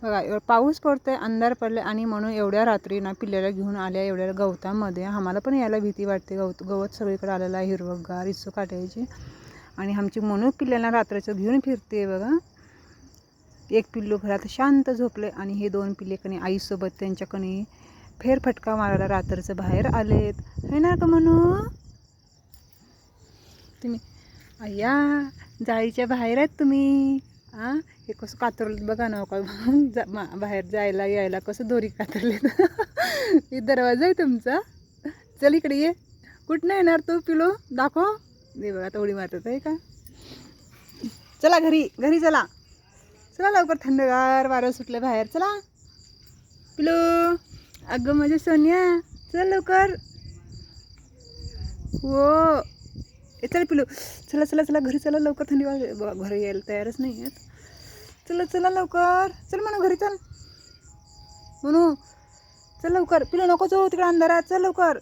बघा पाऊस पडतोय, अंधार पडले आणि म्हणून एवढ्या रात्री ना पिल्ल्याला घेऊन आल्या एवढ्या गवतामध्ये. आम्हाला पण यायला भीती वाटते. गवत सगळीकडे आलेलं आहे, हिरवंगार इस्सू काटायची. आणि आमची म्हणून पिल्ल्याला रात्रीचं घेऊन फिरते बघा. एक पिल्लू घरात शांत झोपले आणि हे 2 पिल्ले कणी आईसोबत त्यांच्याकडे फेरफटका मारायला रात्रीचं बाहेर आलेत. हे ना का म्हणू तुम्ही अय्या जाळीच्या बाहेर आहेत तुम्ही. हां हे कसं कातरलं बघा ना का बाहेर जायला यायला कसं दोरी कातरलेत. हे दरवाजा आहे तुमचा. चल इकडे ये. कुठं येणार तू पिलो दाखव. दे बघा तेवढी मारत आहे का. चला घरी चला. चला लवकर, थंडगार वारं सुटलं बाहेर. चला पिलो. अगं माझ्या सोनिया चल लवकर. हो चला पिलो. चला घरी चला लवकर. थंडी वाजते. घरी यायला तयारच नाही आहेत. चला लवकर. चल म्हणू घरी चल. म्हणू चल लवकर. पिलो नको जाऊ तिकडे अंधारात. चल लवकर.